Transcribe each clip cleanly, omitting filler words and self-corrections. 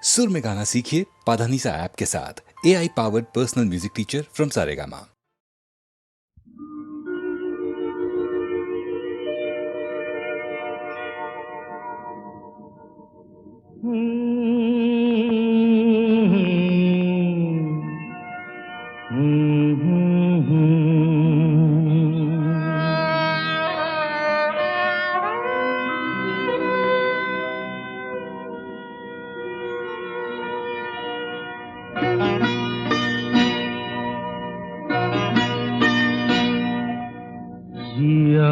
सुर में गाना सीखिए पाधानीसा ऐप के साथ। AI powered personal music teacher from Saregama.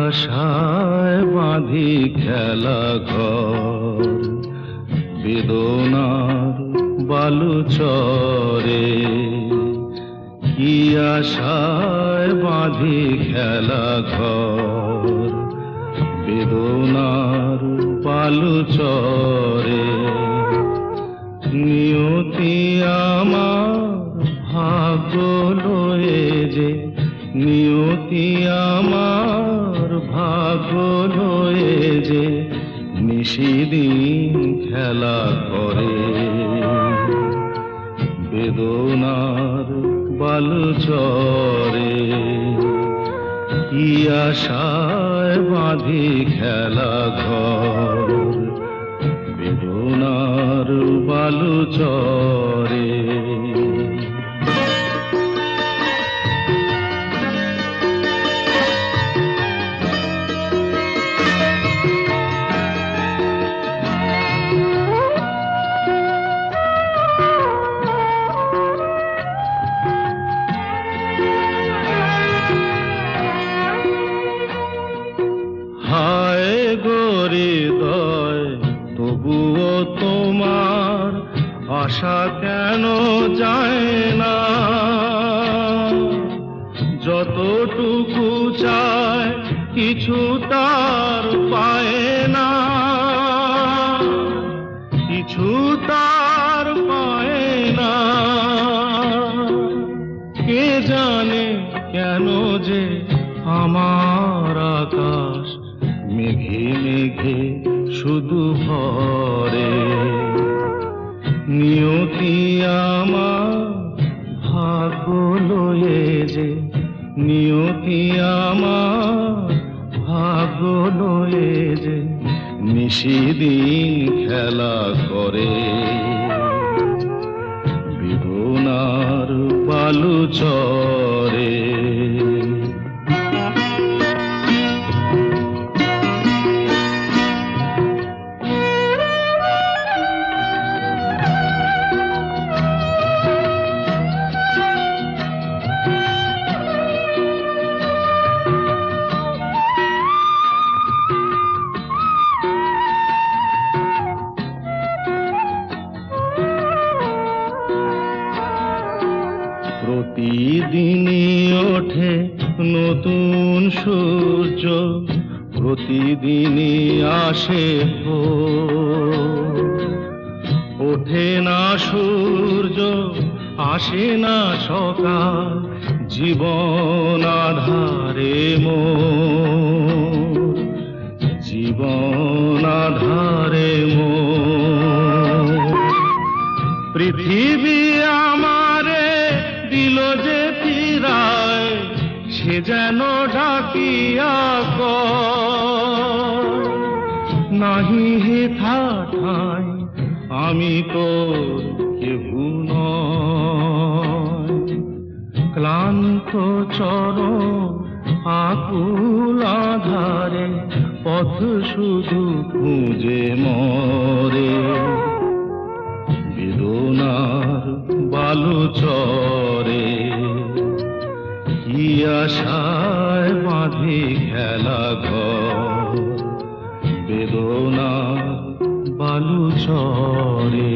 আশায় বাঁধি খেলা ঘর বেদনার বালুচরে, কি আশায় বাঁধি খেলা ঘর বেদনার বালুচরে। নিয়তি আমার ভাগ্য লয়ে যে, নিয়তি আমার ভাগ্য লয়ে যে নিশিদিন খেলা করে বেদনার বালুচরে। কি আশায় বাঁধি খেলা ঘর বেদনার বালুচরে। তবুও তোমার আশা কেন যায় না? যতটুকু চায় কিছু তার পায় না, কিছু তার পায় না। কে জানে কেন যে আমার আকাশ মেঘে মেঘে শুধু ভরে। নিয়তি আমার ভাগ্য লয়ে যে, নিয়তি আমার ভাগ্য লয়ে যে নিশিদিন খেলা করে বেদনার বালুচরে। প্রতিদিনই ওঠে নতুন সূর্য, প্রতিদিনই আসে ভোর। ওঠে না সূর্য আসে না সকাল, জীবন আধারে মোর, জীবন আধারে মোর। পৃথিবী আমারে দিল যে ফিরায়, সে যেন ডাকিয়া কয়, নাহি হেথা ঠাই আমি তোর কেহু নয়। ক্লান্ত চরণ আকুল আধারে পথ শুধু খুঁজে মরে বেদনার বালুচরে। কি আশায় বাঁধি খেলা ঘর বেদনার বালুচরে।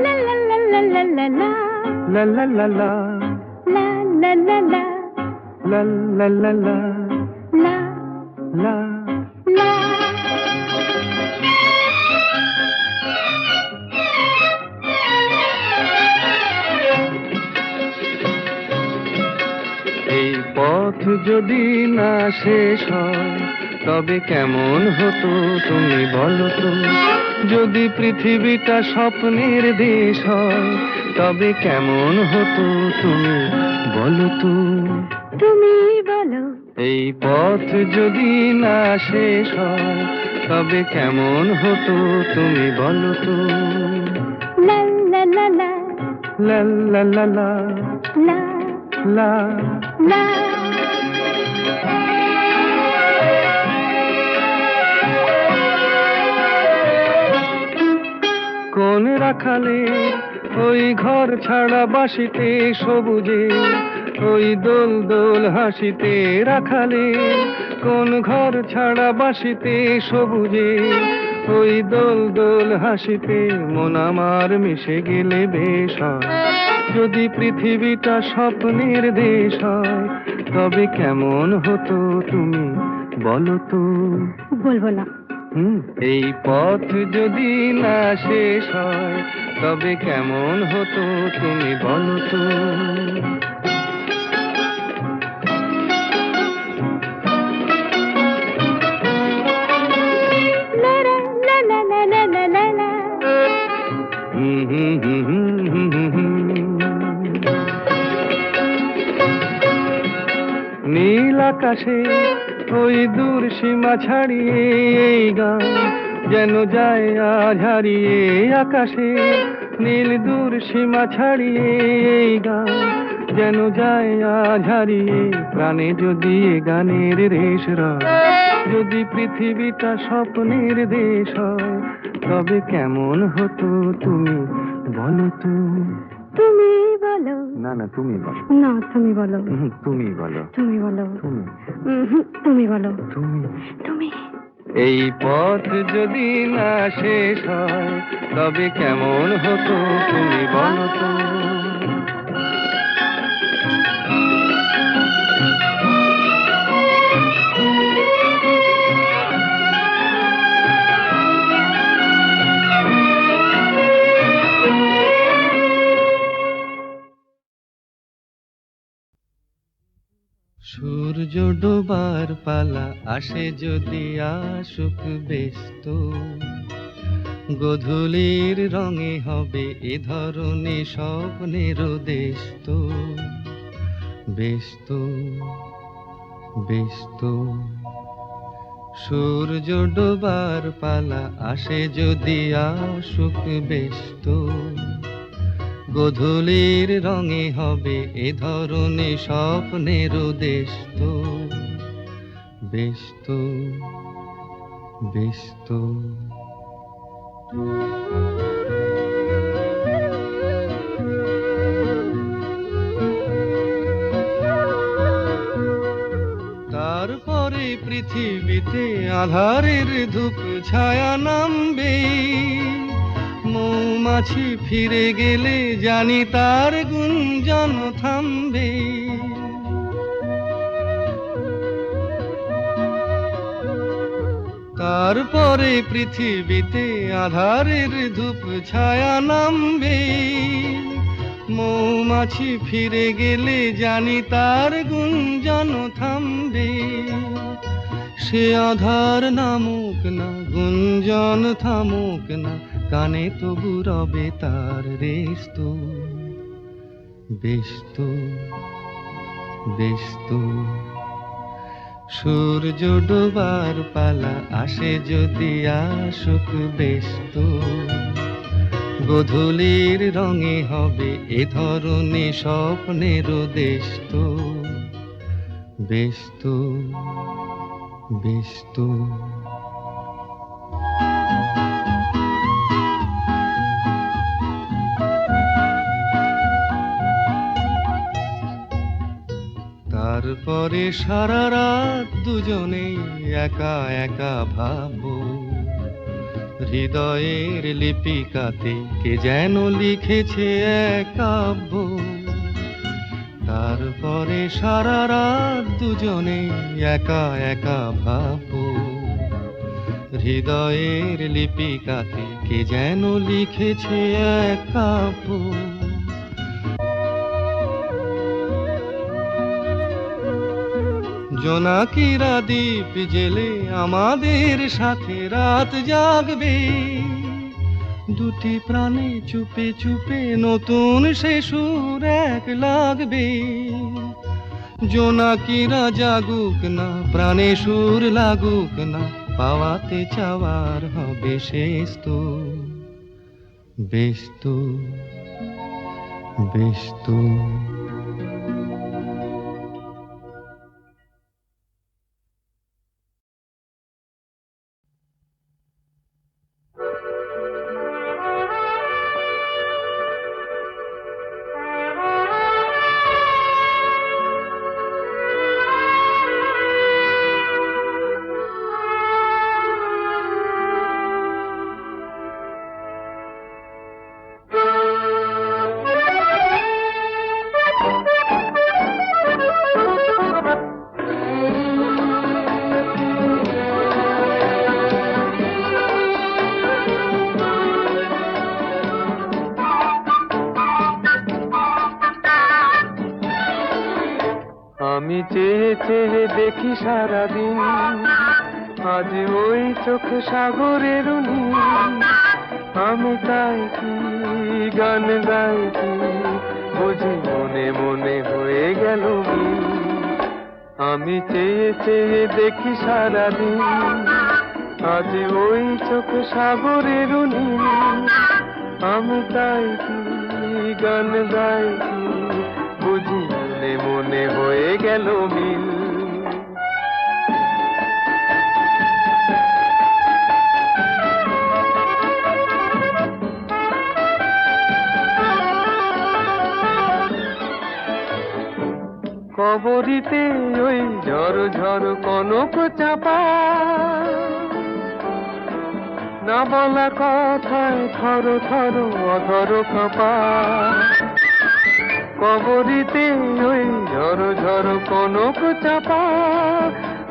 La la la la la la la la la la la la la লা লা লা লা লা লা লা। এই পথ যদি না শেষ হয় তবে কেমন হতো তুমি বলো তো? যদি পৃথিবীটা স্বপ্নের দেশ হয় তবে কেমন হতো তুমি বলো তো? তুমি বলো। এই পথ যদি না শেষ হয় তবে কেমন হতো তুমি বলো তো? লা লা লা লা লা লা লা লা লা লা লা। কোন রাখালে ওই ঘর ছাড়া বাসিতে সবুজে, ওই দোল দোল হাসিতে রাখালে কোন ঘর ছাড়া বাসিতে সবুজে, ওই দোল দোল হাসিতে মন আমার মিশে গেলে বেশ হয়। যদি পৃথিবীটা স্বপ্নের দেশ হয় তবে কেমন হতো তুমি বলো তো? বলবো না। এই পথ যদি না শেষ হয় তবে কেমন হতো তুমি বলো তো? লা লা লা লা লা লা লা লা। নীল আকাশে ওই দূর সীমা ছাড়িয়ে এই গান যেন যায় আজ হারিয়ে। আকাশে নীল দূর সীমা ছাড়িয়ে এই গান যেন যায় আজ হারিয়ে। প্রাণে যদি এ গানের রেশ রয়, যদি পৃথিবীটা স্বপ্নের দেশ হয় তবে কেমন হতো তুমি বলো তো? তুমি বলো। না না তুমি বলো। না তুমি বলো। তুমি বলো। তুমি বলো। তুমি তুমি বলো। তুমি তুমি। এই পথ যদি না শেষ হয় তবে কেমন হতো তুমি বলো তো? সূর্য ডোবার পালা আসে যদি আসুক ব্যস্ত, গোধূলির রঙে হবে এ ধরনে স্বপ্নের দেশ তো। ব্যস্ত ব্যস্ত সূর্য ডোবার পালা আসে যদি আসুক ব্যস্ত, গোধূলির রঙে হবে এ ধরনে স্বপ্নের দেশ তো। ব্যস্ত ব্যস্ত তারপরে পৃথিবীতে আঁধারের ধূপ ছায়া নামবে, মৌমাছি ফিরে গেলে জানি তার গুঞ্জন থামবে। তারপরে পৃথিবীতে আঁধারের ধূপ ছায়া নামবে, মৌমাছি ফিরে গেলে জানি তার গুঞ্জন থামবে। সে আধার নামুক না, গুঞ্জন থামুক না, কানে তবু রবে তার রেশ তো। ব্যস্ত ব্যস্ত সূর্য ডোবার পালা আসে যদি আসুক ব্যস্ত, গোধূলির রঙে হবে এ ধরনে স্বপ্নের দেশ তো। ব্যস্ত ব্যস্ত তারপরে সারা রাত দুজনেই একা একা ভাববো, হৃদয়ের লিপিকাতে কে যেন লিখেছে এক কাব্য। তারপরে সারা রাত দুজনে একা একা ভাববো, হৃদয়ের লিপিকাতে কে যেন লিখেছে এক কাব্য। জোনাকিরা দ্বীপ জেলে আমাদের সাথে রাত জাগবে, দুটি প্রাণে চুপে চুপে নতুন সে সুর এক লাগবে। জোনাকিরা জাগুক না, প্রাণে সুর লাগুক না, পাওয়াতে চাওয়ার হবে শেষ তো। বেশ তো, বেশ তো। আমি চেয়ে চেয়ে দেখি সারাদিন, আজ ওই চোখ সাগরের নীল। আমি তাই কি গান গাই কি, বুঝি মনে মনে হয়ে গেল মিল। আমি চেয়ে চেয়ে দেখি সারাদিন, আজ ওই চোখ সাগরের নীল। আমি তাই কি গান গাই কি, বুঝি মনে মনে হয়ে গেল মিল। কবরিতে ওই ঝড় ঝড় কনক চাপা, না বলা কথায় থর থর অধর কাঁপা। কবরিতে ওই ঝড় ঝড় কনক চাপা,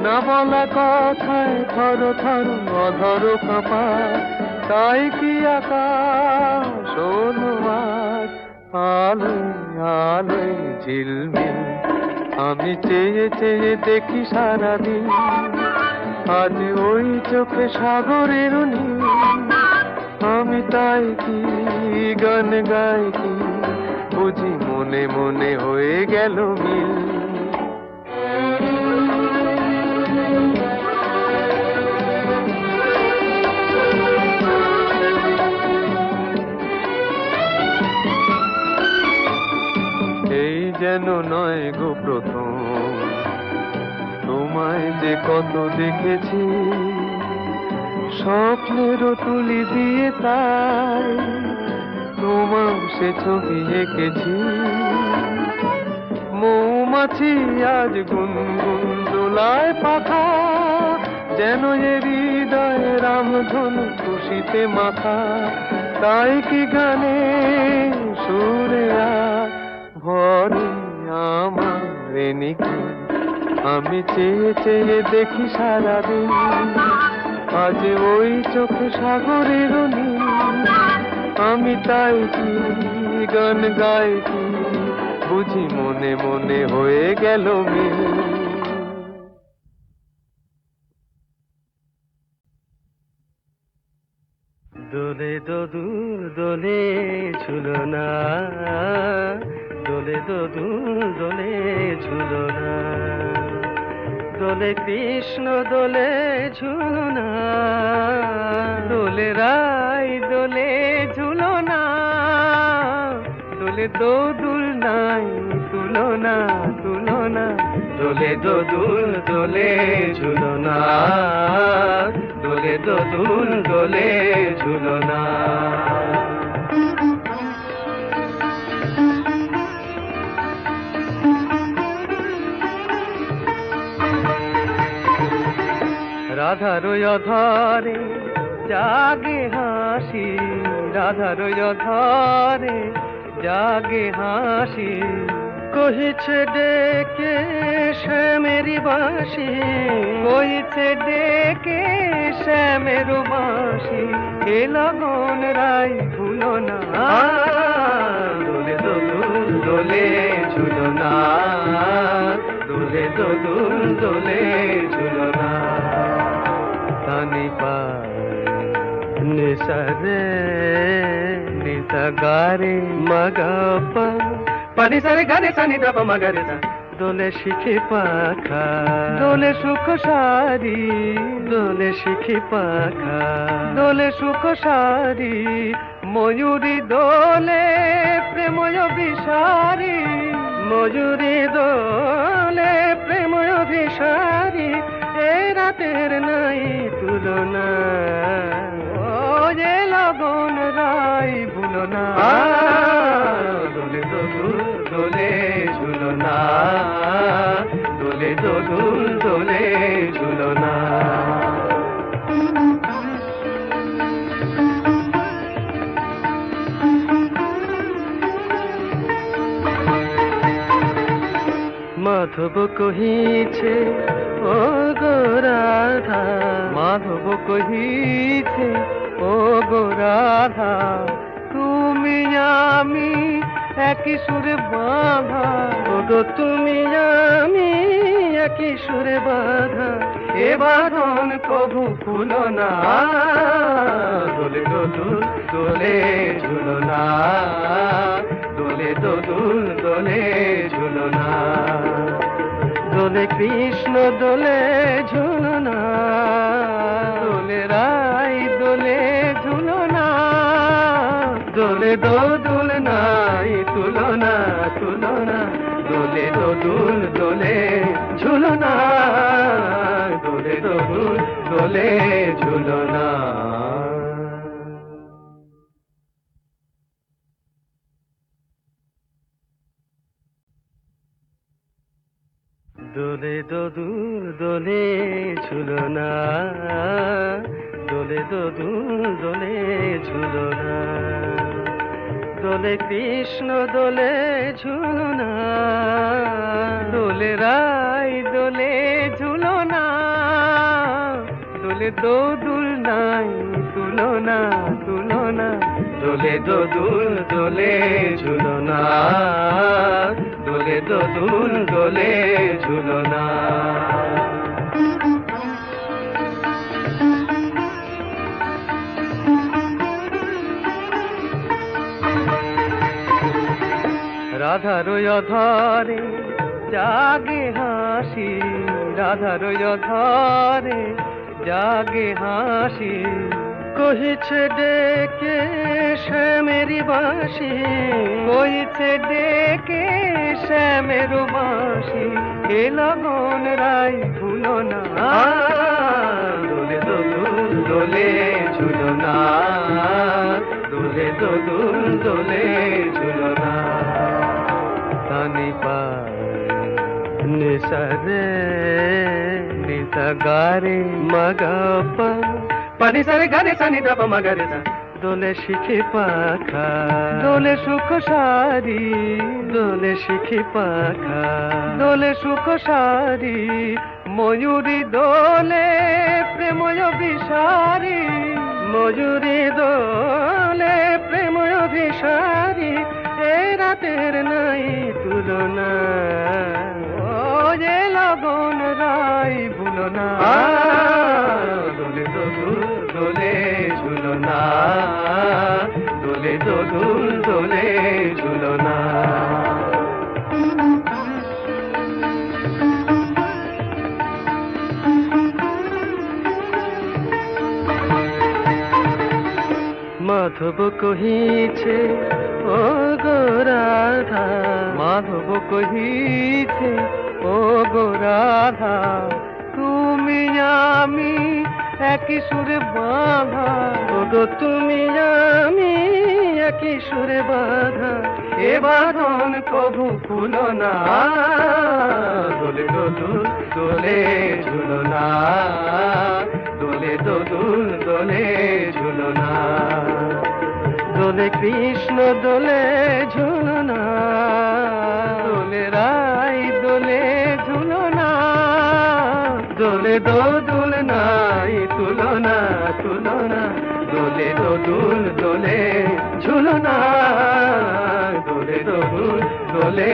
না বলা কথায় থর থর অধর কাঁপা। তাই কি আকাশ হলো আজ আলোয় আলোয় ঝিলমিল। আমি চেয়ে চেয়ে দেখি সারাদিন, আজ ওই চোখে সাগরের নীল। আমি তাই কি গান গাই কি, বুঝি মনে মনে হয়ে গেল মিল। এই যেন নয় গো প্রথম, তোমায় যে কত দেখেছি, স্বপ্নেরও তুলি দিয়ে তাই তোমার সে ছবি এঁকেছি। মৌমাছি আজ গুনগুন দোলায় পাখা, যেন এ হৃদয় রামধনু খুশিতে মাখা। তাই কি গানে সুরে আজ ভরে আমার নিখি। আমি চেয়ে চেয়ে দেখি সারাদিন, আজ ওই চোখে সাগরের নীল। আমি তাই কি গান গাই কি, বুঝি মনে মনে হয়ে গেল মিল। দোলে দোদুল দোলে ঝুলনা, দোলে দোদুল দোলে ঝুলনা। দোলে কৃষ্ণ দোলে ঝুলনা, দোলে রাই দোলে ঝুলনা। দোলে দোদুল নাই তুলনা তুলনা। দোলে দোদুল দোলে ঝুলনা, দোলে দোদুল দোলে ঝুলনা। রাধার অধরে জাগে হাসি, রাধার অধরে জাগে হাসি। কহিছে ডেকে শ্যামেরি বাঁশি, কহিছে ডেকে শ্যামের বাঁশি, এ লগন রাই ভুলো না। দোলে দোদুল দোলে ঝুলো না, দোলে দোদুল দোলে ঝুলো না। তানি পায় নিসা রে নিসা গারে মগপা, পানি সারে গারে সানি দাপ মগরে সা। দোলে শিখি পাখা, দোলে সুখ সারি, দোলে শিখি পাখা, দোলে সুখ সারি, ময়ূরী দোলে প্রেময় বিসারি, ময়ূরী দোলে প্রেময় বিসারি, এ রাতের নাই তুলনা। ও যে লগন রাই ভুলো না। দোলে দোদুল দোলে ঝুলো না, দোলে দোদুল দোলে ঝুলো না। মাধব কহিছে ও গো রাধা, মাধব কহিছে ও গো রাধা, তুমি আমি একই সুরে বাঁধা, ও গো তুমি আমি একই সুরে বাঁধা, এ বাঁধন কভু খুলো না। দোলে দোদুল দোলে ঝুলো না, দোলে দোদুল দোলে ঝুলো না। দোলে কৃষ্ণ দোলে ঝুলো না, দোলে রাই দোলে ঝুলো না, দোলে দোদুল নাই তুলনা তুলনা। দোলে দোদুল দোলে ঝুলো না, দোলে দোদুল দোলে ঝুলো না। দোলে দোদুল দোলে ঝুলো না, দোলে দোদুল দোলে ঝুলো না। দোলে কৃষ্ণ দোলে ঝুলো না, দোলে রাই দোলে ঝুলো না, দোলে দোদুল নাই তুলনা তুলনা। দোলে দোদুল দোলে ঝুলো না, দোলে দোদুল দোলে ঝুলো না। রাধার অধরে জাগে হাসি, রাধার অধরে জাগে হাসি, কহিছে ডেকে শ্যামেরি বাঁশি, কহিছে ডেকে শ্যামের বাঁশি, এ লগন রাই ভুলো না। দোলে দোদুল দোলে ঝুলো না, দোলে দোদুল দোলে ঝুলো না। তানি পায় নিসা রে নিসা গারে মগপা, পানি সারে গারে সানি দাপ মগরে সা। দোলে শিখি পাখা, দোলে সুখ সারি, দোলে শিখি পাখা, দোলে সুখ সারি, ময়ূরী দোলে প্রেময় বিসারি, ময়ূরী দোলে প্রেময় বিসারি, এ রাতের নাই তুলনা। ও যে লগন রাই ভুলো না। দোলে দোদুল দোলে ঝুলো না, দোলে দোদুল দোলে ঝুলো না। মাধব কহিছে ও গো রাধা, মাধব কহিছে ও গো রাধা, তুমি আমি একই সুরে বাঁধা, ও গো তুমি আমি একই সুরে বাঁধা, এ বাঁধন কভু খুলো না। দোলে দোদুল দোলে ঝুলো না, দোলে দোদুল দোলে ঝুলো না। দোলে কৃষ্ণ দোলে ঝুলো না, দোলে তুলনা দোলে দোদুল নাই তুলনা তুলনা দোলে দোদুল দোলে ঝুলনা দোলে দোদুল দোলে